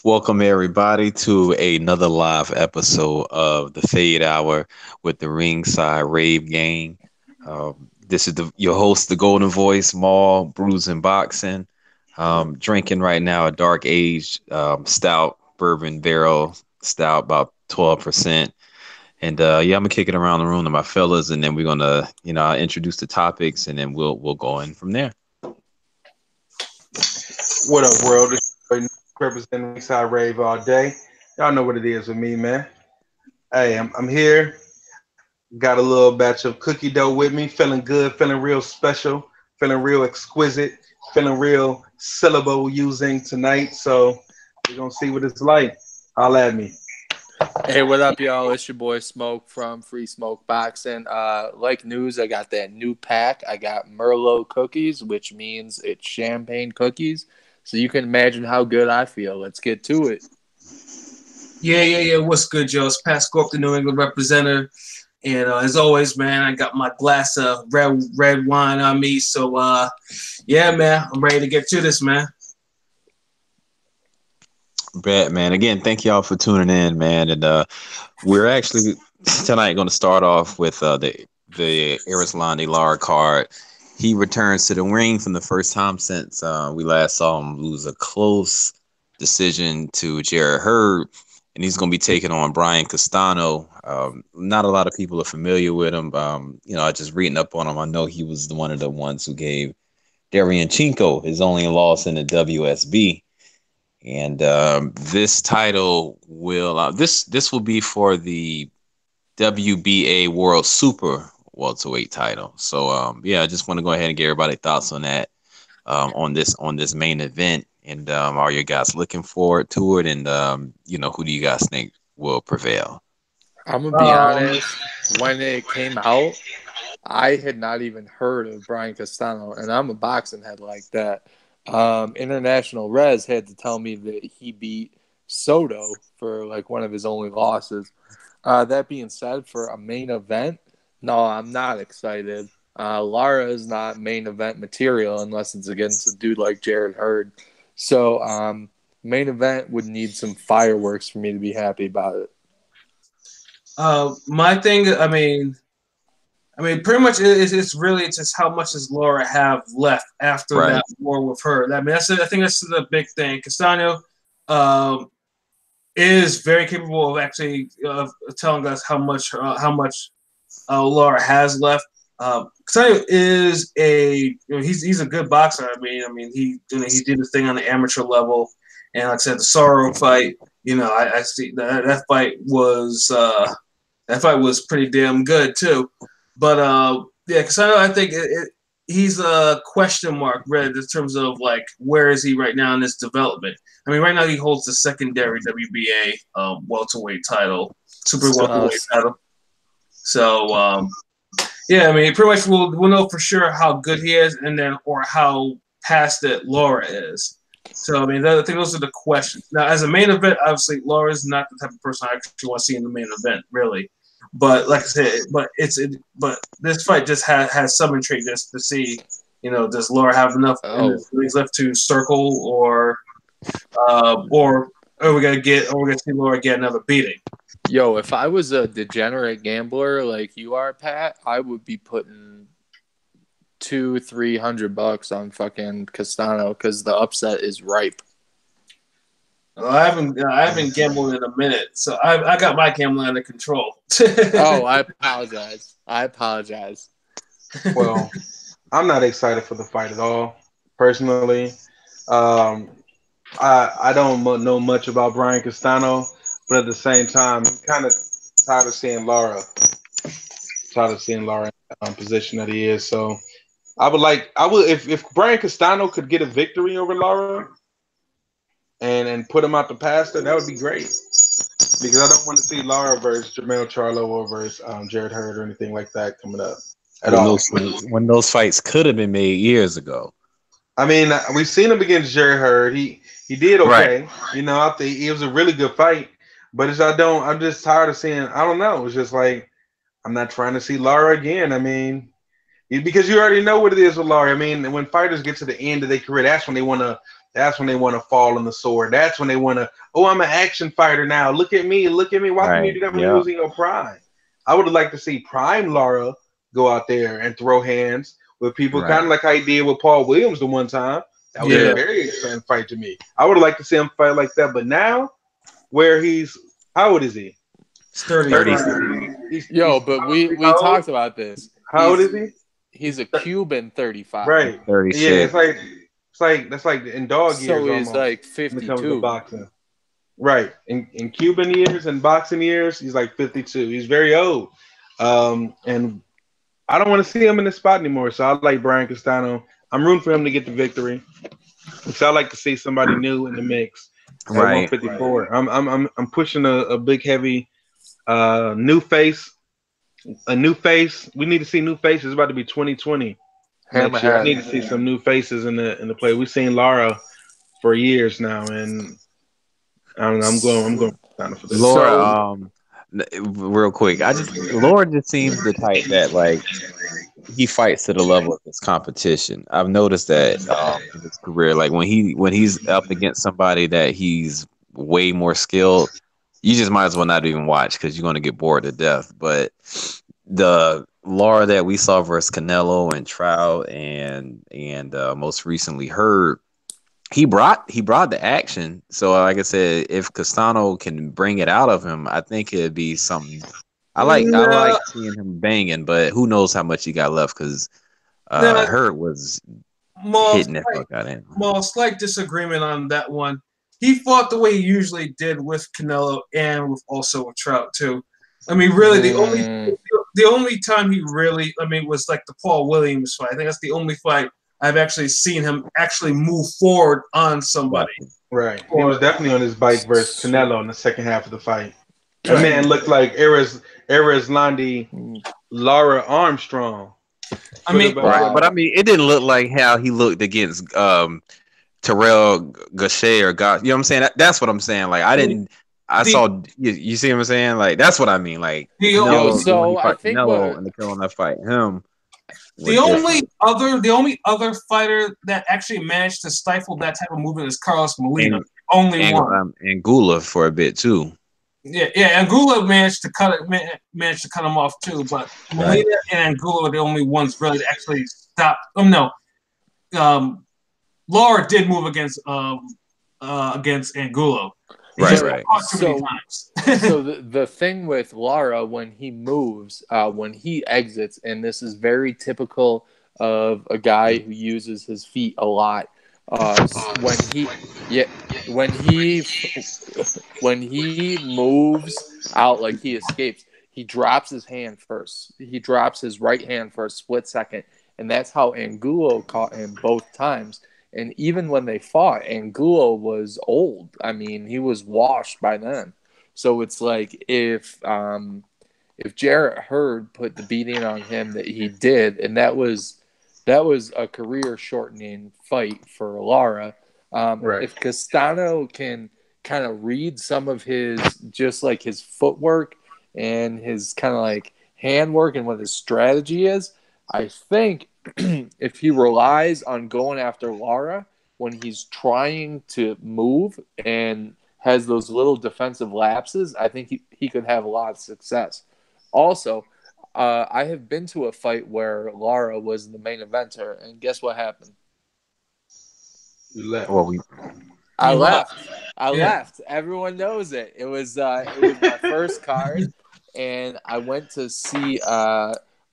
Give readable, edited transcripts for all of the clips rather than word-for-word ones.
Welcome everybody to another live episode of the Fade Hour with the Ringside Rave gang. This is your host, the Golden Voice, Maul, Brews and Boxing. Drinking right now a dark age stout bourbon barrel stout, about 12%. And yeah, I'm gonna kick it around the room to my fellas, and then we're gonna, I'll introduce the topics, and then we'll go in from there. What up, world? This is your boy, representing Ringside Rave all day. Y'all know what it is with me, man. Hey, I'm here. Got a little batch of cookie dough with me. Feeling good, feeling real special, feeling real exquisite, feeling real syllable using tonight. So we're gonna see what it's like. Holla at me. Hey, what up, y'all? It's your boy Smoke from Free Smoke Boxing. Like news, I got that new pack. I got Merlot cookies, which means it's champagne cookies. So you can imagine how good I feel. Let's get to it. Yeah. What's good, Joe? It's Pat Scorp, the New England representative. And as always, man, I got my glass of red wine on me. So, yeah, man, I'm ready to get to this, man. Bet, man. Again, thank y'all for tuning in, man. And we're actually tonight going to start off with the Arislandi Lara card. He returns to the ring from the first time since we last saw him lose a close decision to Jared Hurd, and he's going to be taking on Brian Castano. Not a lot of people are familiar with him. I just reading up on him. I know he was one of the ones who gave Darian Chinko his only loss in the WSB. And this title will this will be for the WBA World Super welterweight title. So yeah, I just want to go ahead and get everybody's thoughts on that, on this main event, and are you guys looking forward to it? And who do you guys think will prevail? I'm gonna be honest. When it came out, I had not even heard of Brian Castano, and I'm a boxing head like that. International Rez had to tell me that he beat Soto for like one of his only losses. That being said, for a main event, no, I'm not excited. Lara is not main event material unless it's against a dude like Jared Hurd. So main event would need some fireworks for me to be happy about it. My thing, I mean, pretty much it's really just how much does Laura have left after that war with her. I mean, I think that's the big thing. Castano is very capable of actually telling us how much Laura has left. Castano is he's a good boxer. I mean he did his thing on the amateur level, and like I said, the Sorrow fight. I see that fight was pretty damn good too. But yeah, Castano, I think he's a question mark, really, in terms of like where is he right now in his development. I mean, right now he holds the secondary WBA welterweight title, super welterweight title. So yeah, I mean, pretty much we'll know for sure how good he is, and then or how past it Laura is. So I mean, I think those are the questions. Now, as a main event, obviously Laura is not the type of person I actually want to see in the main event, really. But like I said, but this fight just has some intrigue just to see, does Laura have enough things left to circle, or are we gonna see Laura get another beating? Yo, if I was a degenerate gambler like you are, Pat, I would be putting $200-300 on fucking Castano because the upset is ripe. Well, I haven't gambled in a minute, so I got my gambling under control. Oh, I apologize. Well, I'm not excited for the fight at all, personally. I don't know much about Brian Castano, but at the same time, I'm kind of tired of seeing Lara. In the position that he is. So I would if Brian Castano could get a victory over Lara and put him out the pasture, that would be great. Because I don't want to see Lara versus Jermell Charlo or versus Jared Hurd or anything like that coming up at all. When those fights could have been made years ago. I mean, we've seen him against Jared Hurd. He did okay. Right. I think it was a really good fight. But I'm just tired of seeing. I don't know. It's just like I'm not trying to see Lara again. I mean, because you already know what it is with Lara. I mean, when fighters get to the end of their career, that's when they want to That's when they want to fall on the sword. That's when they want to, oh, I'm an action fighter now. Look at me. Look at me. Why couldn't you Right. do that when you Yeah. was in your prime? I would have liked to see prime Lara go out there and throw hands with people, kind Right. of like I did with Paul Williams the one time. That was a Yeah. very exciting fight to me. I would have liked to see him fight like that. But now, where he's, how old is he? It's 30. 35. Yo, but we how old? talked about this. How old is he? He's a Cuban 35. Right. Yeah, 36. it's like that's like in dog So years he's almost like when it comes to 52. boxing. Right. In Cuban years and boxing years, he's like 52. He's very old. And I don't want to see him in this spot anymore. So I like Brian Castano. I'm rooting for him to get the victory. So I like to see somebody new in the mix at Right. 154. I'm pushing a big heavy new face. A new face. We need to see new faces. It's about to be 2020 next year. I Hammerhead. need to see some new faces in the play. We've seen Lara for years now, and I'm going down for this. Laura, So real quick, Laura just seems the type that like he fights to the level of his competition. I've noticed that in his career, like when he's up against somebody that he's way more skilled, you just might as well not even watch because you're going to get bored to death. But the Laura that we saw versus Canelo and Trout and most recently Herb, he brought the action. So like I said, if Castano can bring it out of him, I think it'd be something. I No, like seeing him banging, but who knows how much he got left because no, Hurt was more hitting that slight, fuck out of him. more slight disagreement on that one. He fought the way he usually did with Canelo and with also with Trout too. I mean, really, the only time he really, I mean, was like the Paul Williams fight. I think that's the only fight I've actually seen him actually move forward on somebody. Gotcha. Right. He was definitely on his bike versus Canelo in the second half of the fight. That Right. man looked like Landi Lara Armstrong. I mean, Right, but I mean, it didn't look like how he looked against Terrell Gaucher or God. You know what I'm saying? That's what I'm saying. Like I didn't. I the saw you see what I'm saying? Like that's what I mean. Like the Yo, Canelo, when he so I fought think Canelo and the Carolina fight him the was different. only other fighter that actually managed to stifle that type of movement is Carlos Molina. And Only one. and Gula for a bit too. Yeah, Angulo managed to cut him off too, but Right. Molina and Angulo are the only ones really to actually stop. No, Laura did move against Angulo. He Right, just right. got caught too many times. So the thing with Lara when he moves, when he exits, and this is very typical of a guy who uses his feet a lot. When he when he moves out, like he escapes, he drops his hand first. He drops his right hand for a split second, and that's how Angulo caught him both times. And even when they fought, Angulo was old. I mean, he was washed by then. So it's like if Jarrett Hurd put the beating on him that he did, and that was a career shortening fight for Lara. Right. If Castano can kind of read some of his just like his footwork and his kind of like handwork and what his strategy is, I think if he relies on going after Lara when he's trying to move and has those little defensive lapses, I think he could have a lot of success. Also, I have been to a fight where Lara was the main eventer, and guess what happened? You left. Well, I You left. left. I Yeah. left. Everyone knows it. It was my first card, and I went to see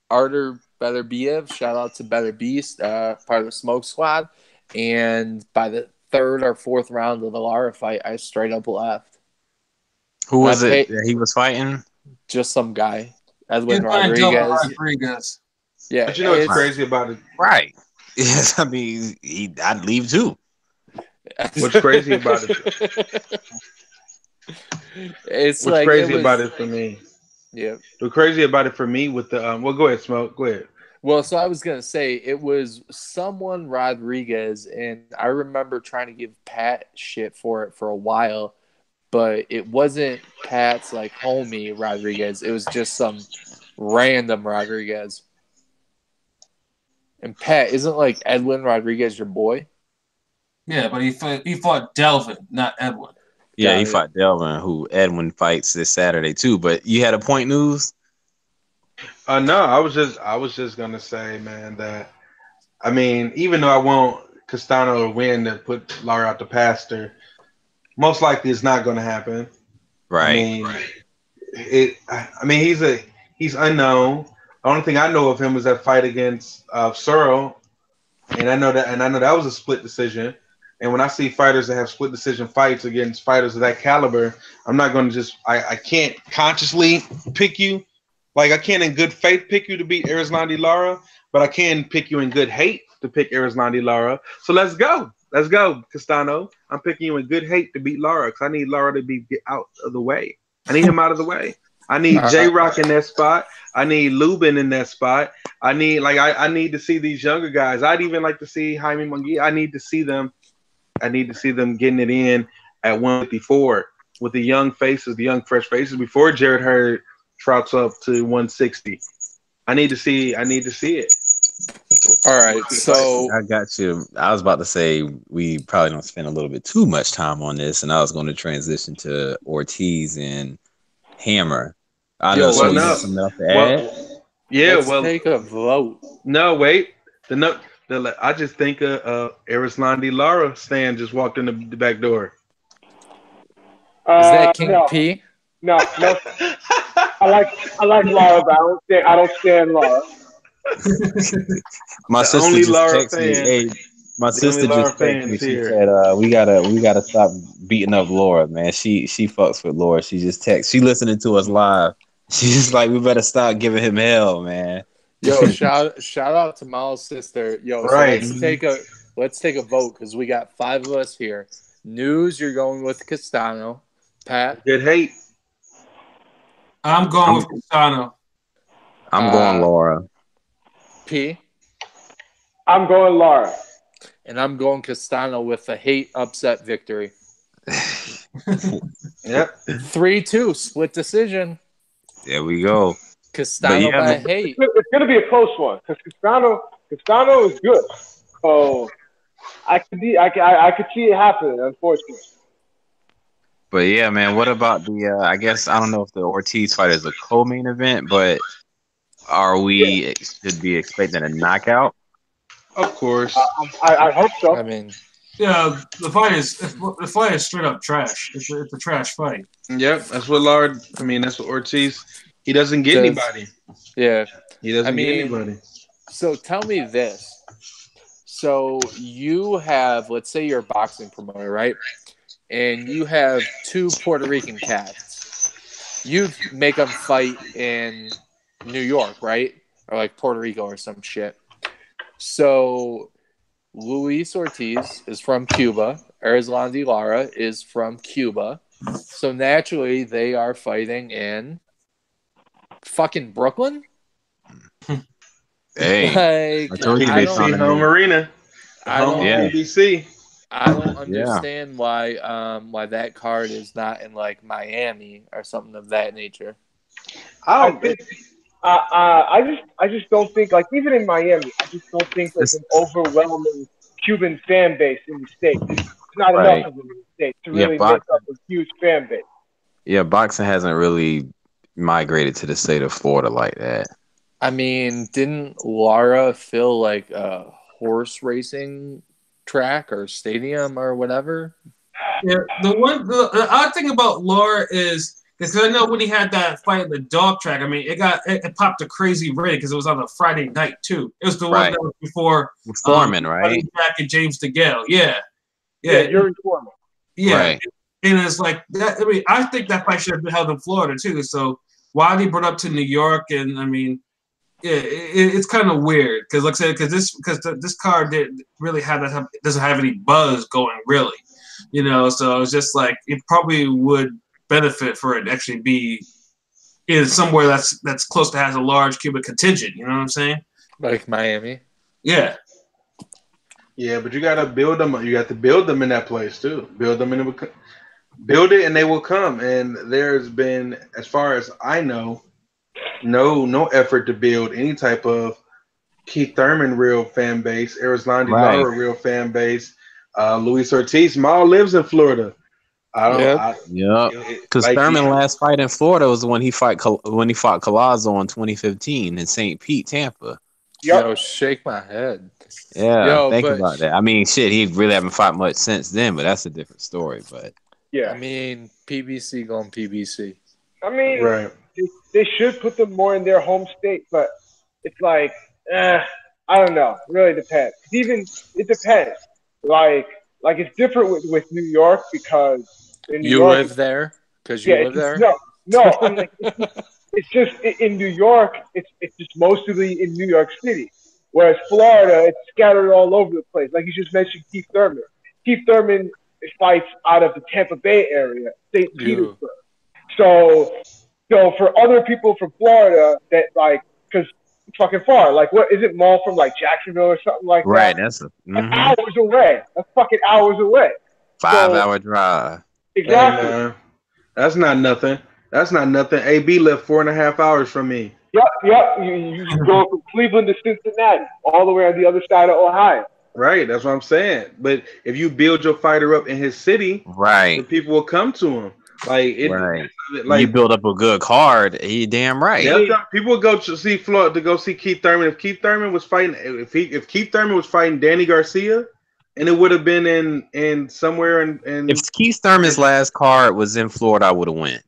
Artur Beterbiev. Shout out to Better Beast, part of the Smoke Squad. And by the third or fourth round of the Lara fight, I straight up left. who was I it paid- that he was fighting? Just some guy, He's Edwin going to Rodriguez. Rodriguez. Yeah, But you know what's crazy about it? Right. Yes, I mean, I'd leave too. What's crazy about it? It's What's like crazy it was, about it for me? Yeah. What's crazy about it for me with the well, go ahead, Smoke. Go ahead. Well, so I was gonna say it was someone Rodriguez, and I remember trying to give Pat shit for it for a while, but it wasn't Pat's like homie Rodriguez. It was just some random Rodriguez. And Pat, isn't like Edwin Rodriguez your boy? Yeah, but he fought Delvin, not Edwin. Yeah, he fought Delvin, who Edwin fights this Saturday too. But you had a point news. No, I was just gonna say, man, that I mean, even though I want Castano to win to put Lara out the pasture, most likely it's not gonna happen. I Right. mean, I mean, he's unknown. The only thing I know of him is that fight against Searle, and I know that was a split decision. And when I see fighters that have split decision fights against fighters of that caliber, I'm not going to I can't consciously pick you. Like I can't in good faith pick you to beat Arislandi Lara, but I can pick you in good hate to pick Arislandi Lara. So let's go. Let's go, Castano. I'm picking you in good hate to beat Lara because I need Lara to get out of the way. I need him out of the way. I need J Rock in that spot. I need Lubin in that spot. I need to see these younger guys. I'd even like to see Jaime Munguia. I need to see them getting it in at 154 with the young faces, the young fresh faces before Jared Hurd trouts up to 160. I need to see it. All right, so I got you. I was about to say we probably don't spend a little bit too much time on this, and I was going to transition to Ortiz and Hammer. I know. So you got something else to add? Let's take a vote. No, wait. I just think Arislandi Lara stand just walked in the back door. Is that King P? No. I like Lara, but I don't stand Lara. My sister just texted me. Hey, my sister just texted me. She said, "We gotta stop beating up Laura, man. She fucks with Laura. She just texts. She listening to us live. She's just like, we better stop giving him hell, man." Yo, shout out to Miles' sister. Yo, right. So let's take a vote because we got 5 of us here. News, you're going with Castano. Pat, good hate. I'm going with Castano. I'm going Laura. P. I'm going Lara. And I'm going Castano with a hate upset victory. Yep. 3-2 split decision. There we go. Castano by hate. It's going to be a close one because Castano is good. So I could see it happening, unfortunately. But yeah, man, what about the I guess I don't know if the Ortiz fight is a co-main event, but should be expecting a knockout? Of course. I hope so. I mean, yeah, the fight is straight up trash. It's a trash fight. Yep, that's what that's what Ortiz. He doesn't get anybody. Yeah. He doesn't get anybody. So tell me this. So you have, let's say you're a boxing promoter, right? And you have 2 Puerto Rican cats. You make them fight in New York, right? Or like Puerto Rico or some shit. So Luis Ortiz is from Cuba. Arislandi Lara is from Cuba. So naturally, they are fighting in fucking Brooklyn? Hey. Like, PBC home arena. PBC. I don't understand why that card is not in like Miami or something of that nature. I just don't think, like, even in Miami, I just don't think there's an overwhelming Cuban fan base in the States. There's not enough of them in the States to really make up a huge fan base. Yeah, boxing hasn't really migrated to the state of Florida like that. I mean, didn't Lara fill like a horse racing track or stadium or whatever? Yeah, the odd thing about Lara is because I know when he had that fight at the dog track, I mean, it popped a crazy rating because it was on a Friday night too. It was the one that was before Foreman, right? Jack and James DeGale, yeah, Yuri Foreman, yeah. Right. And it's like that. I mean, I think that fight should have been held in Florida too. So why did he brought up to New York? And I mean, yeah, it's kind of weird because, like I said, because this card doesn't have any buzz going really, So it's just like it probably would benefit for it to actually be in somewhere that's close to has a large Cuban contingent. You know what I'm saying? Like Miami. Yeah. Yeah, but you gotta build them. You got to build them in that place too. Build it, and they will come. And there's been, as far as I know, no effort to build any type of Keith Thurman real fan base, Arislandi Lara real fan base, Luis Ortiz. Maul lives in Florida. I don't. Yep. Because like Thurman last fight in Florida was when he fought Collazo in 2015 in St. Pete, Tampa. Yep. Yo, shake my head. Yeah, Yo, think but about that. I mean, shit, he really haven't fought much since then, but that's a different story. But Yeah. I mean, PBC going PBC. I mean, right. they should put them more in their home state, but it's like, I don't know. It really depends. Even it depends. Like, like it's different with New York because in New You York, live there? Because yeah, you live there? no. I'm like, it's just in New York. It's just mostly in New York City, whereas Florida, it's scattered all over the place. Like you just mentioned, Keith Thurman. Keith Thurman fights out of the Tampa Bay area, St. You. Petersburg. So, so for other people from Florida that like, because it's fucking far. Like, what is it? Mall from like Jacksonville or something like right, that. that's That's hours away. That's fucking hours away. 5-hour drive. Hey Exactly. man, that's not nothing. That's not nothing. AB left 4.5 hours from me. Yep. You go from Cleveland to Cincinnati, all the way on the other side of Ohio. Right, that's what I'm saying. But if you build your fighter up in his city, the Right, people will come to him. Like it, right. You like build up a good card, you damn right. people would go to see Florida to go see Keith Thurman. If Keith Thurman was fighting, if Keith Thurman was fighting Danny Garcia, and it would have been in somewhere in If Keith Thurman's last card was in Florida, I would have went.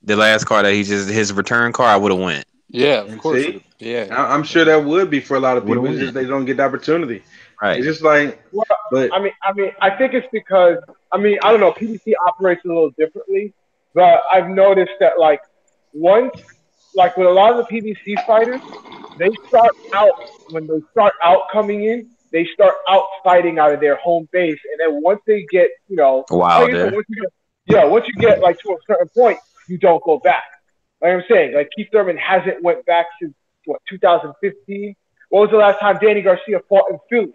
The last card that his return card, I would have went. Yeah, of and course. see, Yeah. I'm sure that would be for a lot of Would've people. It's went. just they don't get the opportunity. Right. It's just like, Well, but I think it's because I don't know. PBC operates a little differently, but I've noticed that like once, like with a lot of the PBC fighters, they start out when they start out coming in, they start out fighting out of their home base, and then once they get, like I said, Wilder. once you get like to a certain point, you don't go back. Like I'm saying, like Keith Thurman hasn't went back since what 2015. What was the last time Danny Garcia fought in Philly?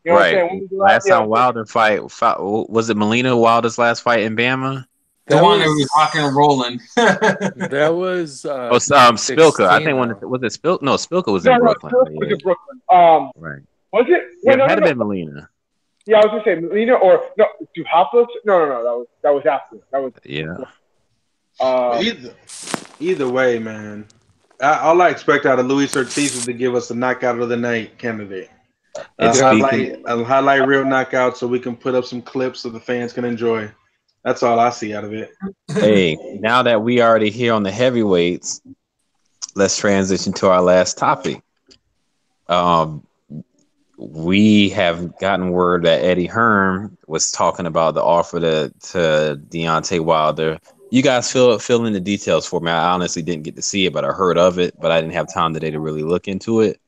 You know what I'm Right. saying? When was the Last time yeah, Wilder fought, was it Molina Wilder's last fight in Bama? The one that was rocking and rolling. That was Spilka. I think though. was it Spilka? No, Spilka was in Brooklyn. No, was in Brooklyn. Right. Was it? Yeah, Wait, it had to been Molina. Yeah, I was gonna say Molina or no, Duhapa? No. That was after. That was either way, man. All I expect out of Luis Ortiz is to give us a knockout of the night candidate. A highlight real knockout so we can put up some clips so the fans can enjoy. That's all I see out of it. Hey, now that we already here on the heavyweights, let's transition to our last topic. We have gotten word that Eddie Hearn was talking about the offer to Deontay Wilder. You guys fill in the details for me. I honestly didn't get to see it, but I heard of it, but I didn't have time today to really look into it.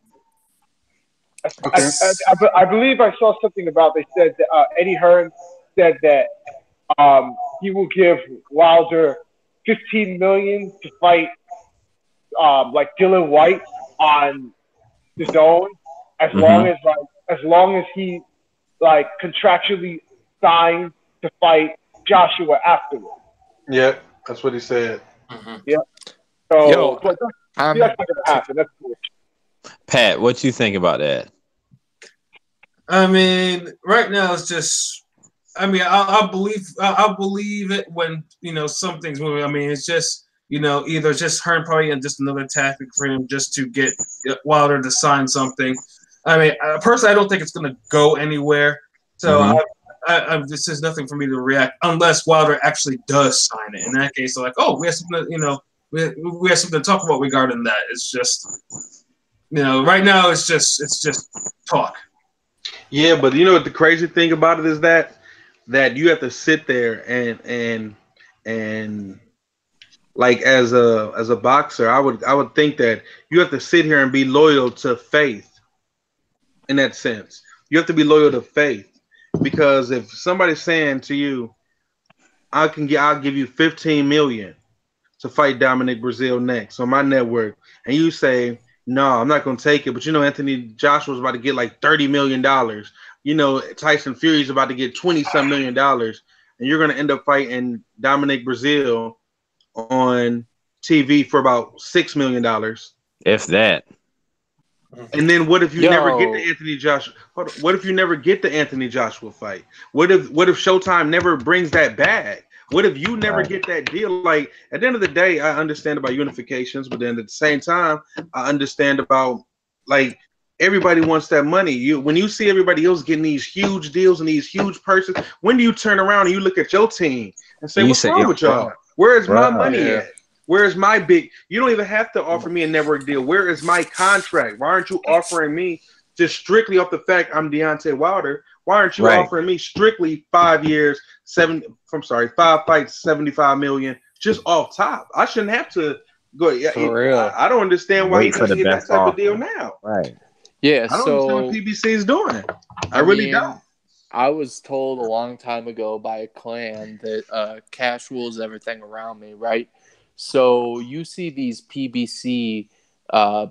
Okay. I believe I saw something about. They said that Eddie Hearn said that he will give Wilder $15 million to fight like Dylan White on the zone, as long as he like contractually signed to fight Joshua afterwards. Yeah, that's what he said. Yeah. So, but that's not gonna happen. That's bullshit. Pat, what you think about that? I mean, right now it's just. I mean, I'll believe it when something's moving. I mean, it's just either just Hearn probably and just another tactic for him just to get Wilder to sign something. I mean, personally, I don't think it's going to go anywhere. So this is nothing for me to react unless Wilder actually does sign it. In that case, they're like, oh, we have something. We have something to talk about regarding that. It's just right now it's just talk. Yeah, but what the crazy thing about it is that you have to sit there and like as a boxer, I would think that you have to sit here and be loyal to faith. In that sense, you have to be loyal to faith, because if somebody's saying to you, I'll give you $15 million to fight Dominic Breazeale next on my network, and you say, no, I'm not going to take it, but Anthony Joshua's about to get like $30 million. Tyson Fury's about to get $20-some million, and you're going to end up fighting Dominic Breazeale on TV for about $6 million. If that. And then what if you never get the Yo, Anthony Joshua? What if you never get the Anthony Joshua fight? What if Showtime never brings that bag? What if you never Right. get that deal? Like at the end of the day, I understand about unifications, but then at the same time, I understand about like everybody wants that money. When you see everybody else getting these huge deals and these huge purses, when do you turn around and you look at your team and say, And you "What's say, wrong with y'all? Where's my right. money yeah. at? Where's my big? You don't even have to offer me a network deal. Where is my contract? Why aren't you offering me just strictly off the fact I'm Deontay Wilder? Why aren't you Right. offering me strictly 5 years, I'm sorry, 5 fights, 75 million, just off top? I shouldn't have to go. Yeah, For real. I don't understand why Wait he's for having the to get that best type of deal offer. now. Right. Yeah, I don't understand what so PBC is doing. I I really don't. mean, I was told a long time ago by a clan that cash rules everything around me, right? So you see these PBC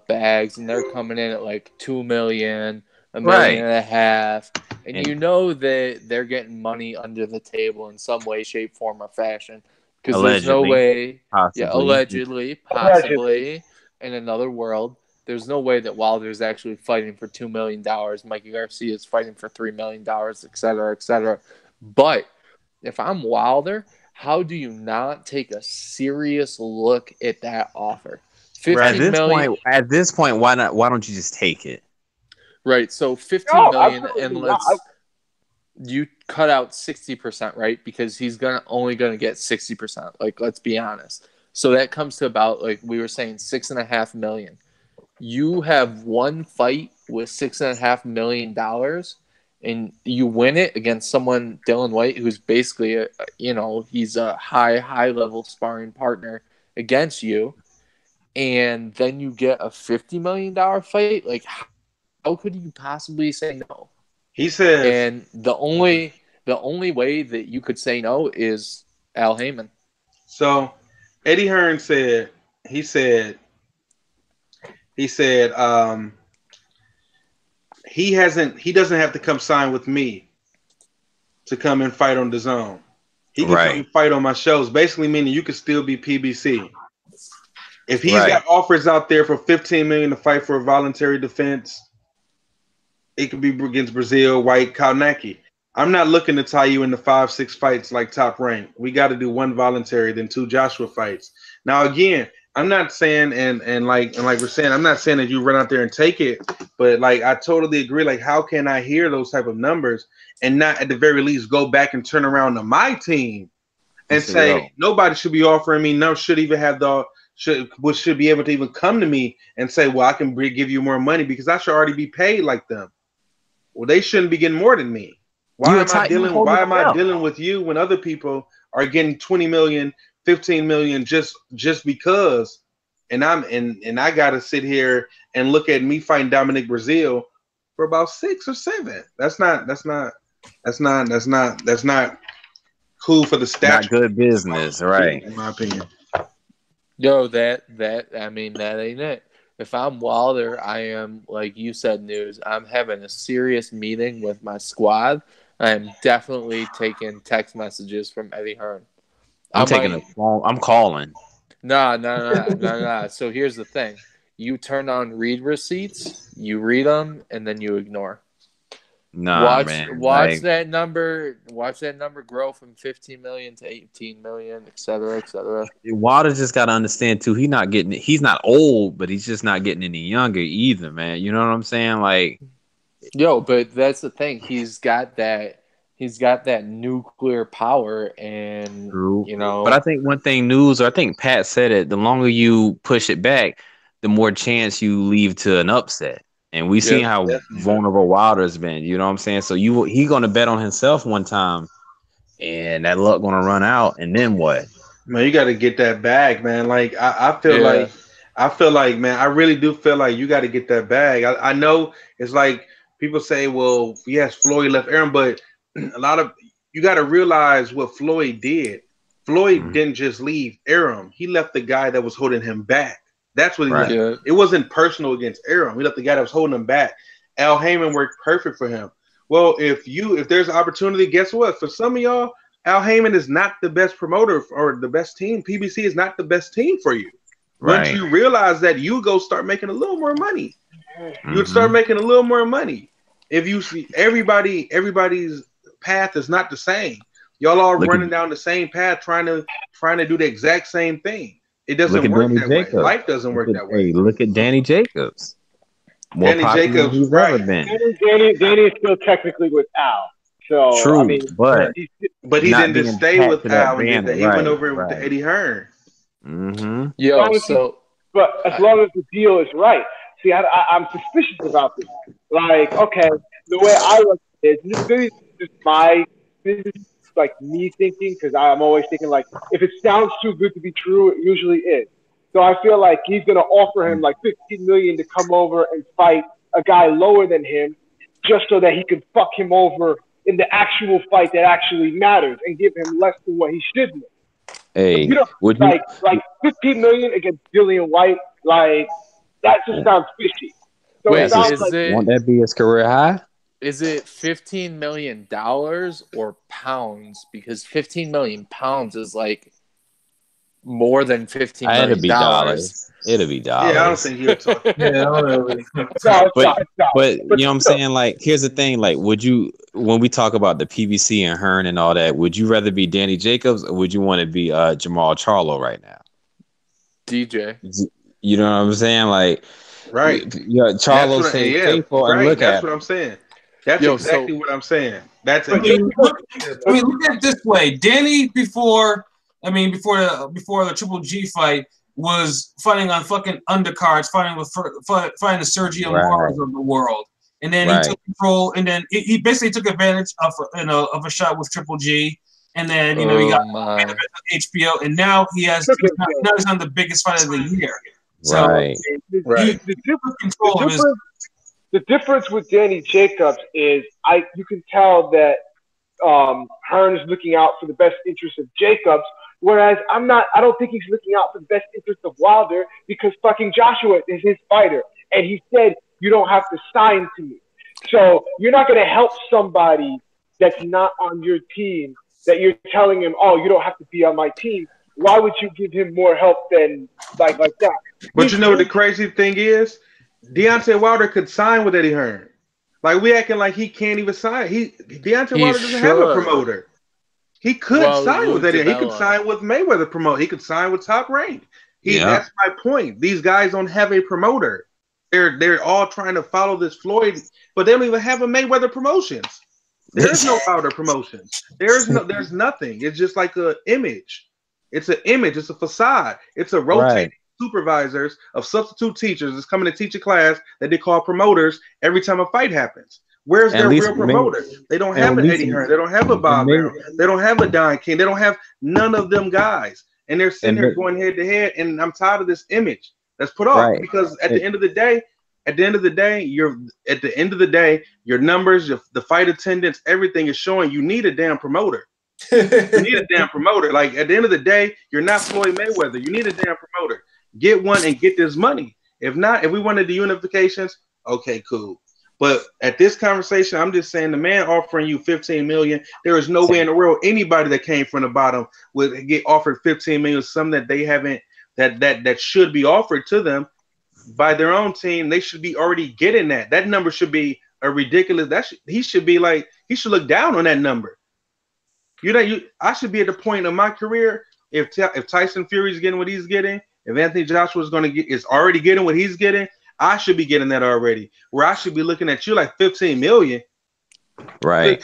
bags, and they're coming in at like 2 million, a million Right. and a half, and And you know that they're getting money under the table in some way, shape, form, or fashion, because there's no allegedly, way, yeah, possibly. allegedly, Allegedly. possibly, in another world. There's no way that Wilder's actually fighting for $2 million. Mikey Garcia is fighting for $3 million, et cetera, et cetera. But if I'm Wilder, how do you not take a serious look at that offer? Right. 15 million, At this point, why not? Why don't you just take it? right? So 15 No, million, and absolutely not. let's you cut out 60%, right? Because he's only gonna get 60%. Like, let's be honest. So that comes to about, like we were saying, 6.5 million. You have one fight with $6.5 million, and you win it against someone, Dylan White, who's basically he's a high level sparring partner against you, and then you get a $50 million fight. Like, how could you possibly say no? He says And the only way that you could say no is Al Heyman. so. Eddie Hearn said. He said. He said. He hasn't. He doesn't have to come sign with me to come and fight on the zone. He can come Right. and fight on my shows. Basically, meaning you could still be PBC. If he's Right. got offers out there for 15 million to fight for a voluntary defense, it could be against Brazil, White, Kalnacki. I'm not looking to tie you into 5, 6 fights like Top Rank. We got to do one voluntary, then 2 Joshua fights. Now again, I'm not saying and like we're saying, I'm not saying that you run out there and take it, but like I totally agree. Like, how can I hear those type of numbers and not at the very least go back and turn around to my team And and say, say yo, nobody should be offering me, no should even have the should be able to even come to me and say, well, I can give you more money because I should already be paid like them. Well, they shouldn't be getting more than me. you holding Why the am I belt. dealing with you when other people are getting 20 million, 15 million just because, and I gotta sit here and look at me fighting Dominic Brazil for about 6 or 7. That's not cool for the Not statute, good business. Right. in my opinion. Yo, I mean, that ain't it. If I'm Wilder, I am, like you said, News. I'm having a serious meeting with my squad. I'm definitely taking text messages from Eddie Hearn. I'm I taking a might. phone. I'm calling. Nah. So here's the thing: you turn on read receipts, you read them, and then you ignore. Nah, Watch man. watch Like, that number. Watch that number grow from 15 million to 18 million, et cetera, et cetera. Water just got to understand too. He's not old, but he's just not getting any younger either, man. You know what I'm saying? Like, Yo, but that's the thing. He's got that. He's got that nuclear power, and true. But I think one thing news, or I think Pat said it, the longer you push it back, the more chance you leave to an upset. And we seen yeah, how Definitely. vulnerable Wilder's been. You know what I'm saying? So he gonna bet on himself one time, and that luck gonna run out, and then what? Man, you got to get that bag, man. Like yeah, I feel like, man, I really do feel like you got to get that bag. I know it's like people say, well, yes, Floyd left Aaron, but a lot of you got to realize what Floyd did. Floyd Mhm. didn't just leave Aram. He left the guy that was holding him back. That's what he Right. left. yeah. It wasn't personal against Aram. He left the guy that was holding him back. Al Heyman worked perfect for him. Well, if there's an opportunity, guess what? For some of y'all, Al Heyman is not the best promoter or the best team. PBC is not the best team for you. Once Right. you realize that, you go start making a little more money. You would start making a little more money. If you see everybody's path is not the same. Y'all all running down the same path, trying to do the exact same thing. It doesn't work that way. Life doesn't work that way. Hey, look at Danny Jacobs. More Danny popular Jacobs, than he's ever been. Danny is still technically with Al. So True, I mean, but he didn't just stay with Al and did that. He went over with Eddie Hearn. Yo, so but as long as the deal is right. See, I'm suspicious about this. Like, okay, the way I look at it is this is like me thinking, because I'm always thinking like, if it sounds too good to be true, it usually is. So I feel like he's gonna offer him like $15 million to come over and fight a guy lower than him, just so that he can fuck him over in the actual fight that actually matters and give him less than what he should make. Hey, you know, would like $15 million against Dillian White, like that just sounds fishy. So wait, it sounds won't that be his career high? Is it $15 million or pounds? Because 15 million pounds is like more than $15 million. It'll be dollars. It'll be dollars. Yeah, I don't think he'll talk. But you know what I'm saying? Like, here's the thing. Like, would you, when we talk about the PBC and Hearn and all that, would you rather be Danny Jacobs or would you want to be Jamal Charlo right now? DJ. You know what I'm saying? Like, right. Charlo stayed faithful and look That's what I'm saying. That's exactly what I'm saying. That's look at it this way. Danny before the Triple G fight was fighting on fucking undercards, fighting the Sergio Moros of the world, and then he took control, and then he basically took advantage of a shot with Triple G, and then he got HBO, and now he's on the biggest fight of the year. So the difference with Danny Jacobs is you can tell that Hearn is looking out for the best interest of Jacobs, whereas I don't think he's looking out for the best interest of Wilder, because fucking Joshua is his fighter, and he said, you don't have to sign to me. So you're not going to help somebody that's not on your team, that you're telling him, oh, you don't have to be on my team. Why would you give him more help than like that? But you know what the crazy thing is? Deontay Wilder could sign with Eddie Hearn. Like, we acting like he can't even sign. Deontay Wilder doesn't have a promoter. He could sign with Eddie. He could sign with Mayweather promote. He could sign with Top Rank. That's my point. These guys don't have a promoter. They're all trying to follow this Floyd, but they don't even have a Mayweather Promotions. There's no Wilder Promotions. There's nothing. It's just like an image. It's an image. It's a facade. It's a rotating supervisors of substitute teachers that's coming to teach a class that they call promoters every time a fight happens. Where's their real promoter? They don't have an Eddie Hearn. They don't have a Bob Arum. They don't have a Don King. They don't have none of them guys. And they're sitting there going head to head. And I'm tired of this image that's put off, because at the end of the day, your numbers, the fight attendance, everything is showing you need a damn promoter. You need a damn promoter. Like, at the end of the day, you're not Floyd Mayweather. You need a damn promoter. Get one and get this money. If not, if we wanted the unifications, okay, cool. But at this conversation, I'm just saying, the man offering you $15 million, there is no way in the world anybody that came from the bottom would get offered $15 million, something that they haven't, that should be offered to them by their own team. They should be already getting that. That number should be a ridiculous. He should look down on that number. I should be at the point of my career, if Tyson Fury's getting what he's getting, if Anthony Joshua is already getting what he's getting, I should be getting that already. Where I should be looking at you like $15 million. Right.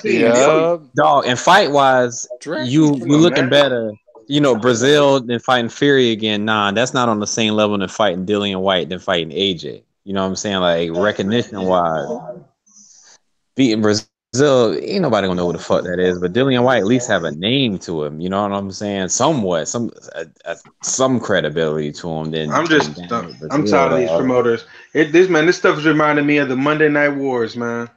Dog, and fight wise, you looking better. You know, Brazil than fighting Fury again. Nah, that's not on the same level than fighting Dillian White than fighting AJ. You know what I'm saying? Like, recognition wise, beating Brazil, ain't nobody gonna know what the fuck that is. But Dillian White at least have a name to him. You know what I'm saying? Somewhat, some credibility to him. I'm tired of these promoters. This stuff is reminding me of the Monday Night Wars, man.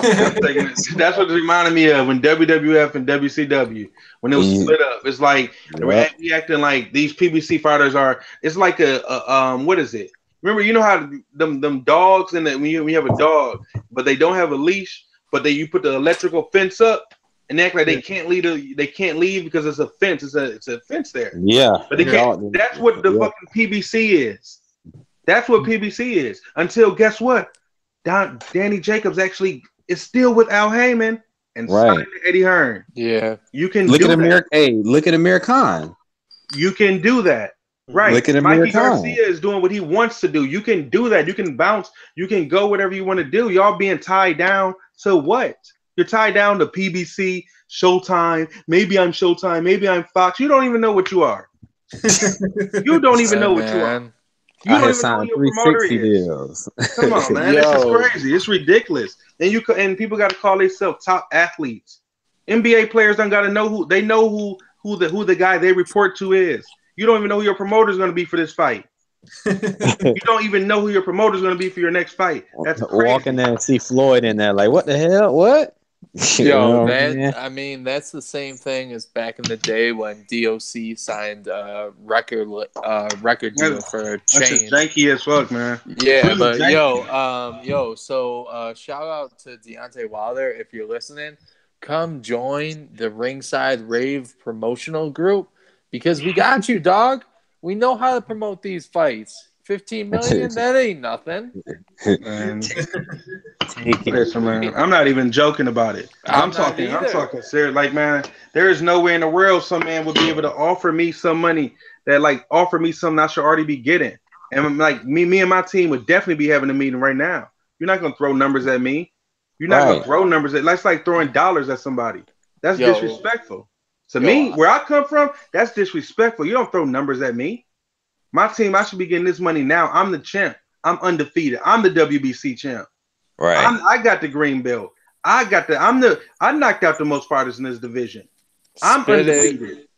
That's what it reminded me of when WWF and WCW, when it was split up. It's like we acting like these PBC fighters are. It's like what is it? Remember, you know how them dogs and when you have a dog, but they don't have a leash. But you put the electrical fence up and they act like they can't leave. They can't leave because it's a fence. It's a fence there. Yeah. But they can't. That's what the fucking PBC is. That's what PBC is. Until, guess what? Danny Jacobs actually is still with Al Heyman and signed Right. to Eddie Hearn. Yeah. You can Look do at that. Look at Amir Khan. You can do that. Right. Look at Amir Mikey Khan. Garcia is doing what he wants to do. You can do that. You can bounce. You can go whatever you want to do. Y'all being tied down to what? You're tied down to PBC, Showtime. Maybe I'm Showtime. Maybe I'm Fox. You don't even know what you are. You don't even know what you are. Man. You I don't had even know who signed your promoter 360 is. deals. Come on, man. This is crazy. It's ridiculous. And people got to call themselves top athletes. NBA players don't got to know who they know who the guy they report to is. You don't even know who your promoter is going to be for this fight. You don't even know who your promoter is going to be for your next fight. That's crazy. Walk in there and see Floyd in there, like, what the hell? What? Yo, Man? I mean, that's the same thing as back in the day when DOC signed a record deal for That's just Chain. janky as fuck, man. Yeah, Really but janky. so shout out to Deontay Wilder if you're listening. Come join the Ringside Rave promotional group because we got you, dog. We know how to promote these fights. 15 million, that ain't nothing. Man. Take it. Listen, man, I'm not even joking about it. I'm not talking either. serious. Like, man, there is no way in the world some man would be able to offer me some money that like offer me something I should already be getting. And I'm like me and my team would definitely be having a meeting right now. You're not gonna throw numbers at me. You're not gonna Right. throw numbers at. That's like throwing dollars at somebody. That's Yo. disrespectful. To Yo, me, where I come from, that's disrespectful. You don't throw numbers at me. My team, I should be getting this money now. I'm the champ. I'm undefeated. I'm the WBC champ. Right. I got the green belt. I knocked out the most fighters in this division. I'm spit undefeated. it.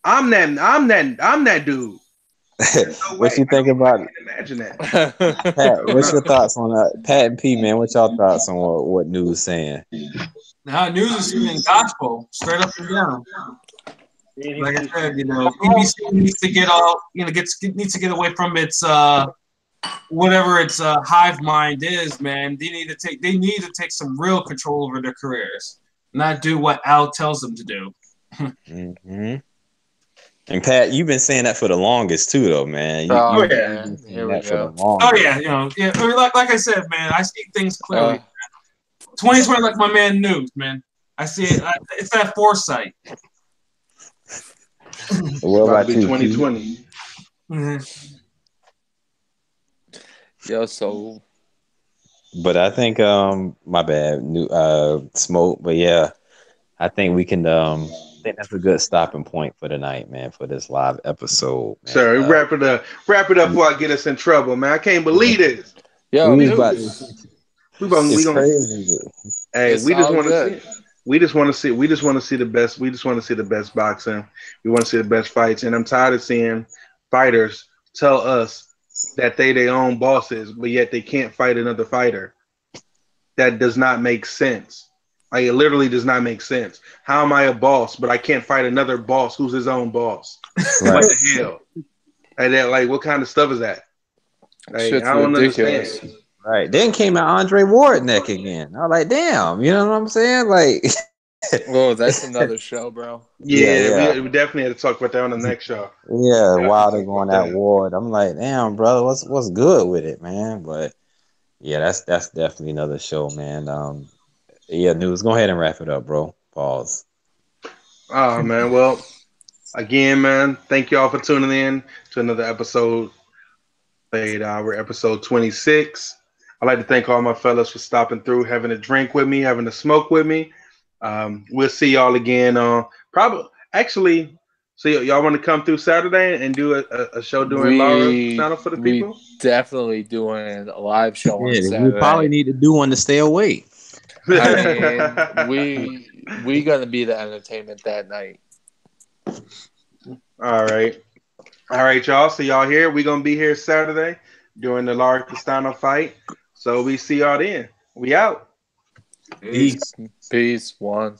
I'm that dude. No What way. you think about it? Imagine that. Pat, what's your thoughts on that? Pat and P, man, what's y'all thoughts on what news is saying? Now news is speaking gospel straight up and down. Like I said, PBC needs to get all needs to get away from its whatever its hive mind is, man. They need to take some real control over their careers, not do what Al tells them to do. Mm-hmm. And Pat, you've been saying that for the longest too, though, man. Man. Been saying Here we that for the go. longest. Oh yeah, I mean, like I said, man, I see things clearly. 2020, like my man News, man. I see it. It's that foresight. What about you? 2020. Mm-hmm. Yo, so. But I think my bad, smoke. But yeah, I think we can I think that's a good stopping point for tonight, man, for this live episode. Man. Sorry, wrap it up. Wrap it up before I get us in trouble, man. I can't believe this. Yo, We crazy. Hey, we just want to good. see. We just want to see. We just want to see the best. We just want to see the best boxing. We want to see the best fights. And I'm tired of seeing fighters tell us that they their own bosses, but yet they can't fight another fighter. That does not make sense. Like, it literally does not make sense. How am I a boss, but I can't fight another boss who's his own boss? Right. What the hell? And that, like, what kind of stuff is that? Like, Shit's I don't ridiculous. understand. Right. Then came out Andre Ward neck again. I was like, damn, you know what I'm saying? Like, oh, that's another show, bro. Yeah. We definitely had to talk about that on the next show. Yeah, Wilder going at Ward. I'm like, damn, brother, what's good with it, man? But yeah, that's definitely another show, man. Yeah, News, go ahead and wrap it up, bro. Pause. Oh man, well, again, man, thank y'all for tuning in to another episode. We're episode 26. I'd like to thank all my fellas for stopping through, having a drink with me, having a smoke with me. We'll see y'all again. Probably, actually, so y'all want to come through Saturday and do a show doing Laura Stano for the people? We definitely doing a live show on Saturday. We probably need to do one to stay awake. I mean, we gonna be the entertainment that night. All right, y'all. So y'all here? We gonna be here Saturday during the Laura Castano fight. So we see y'all then. We out. Peace. One.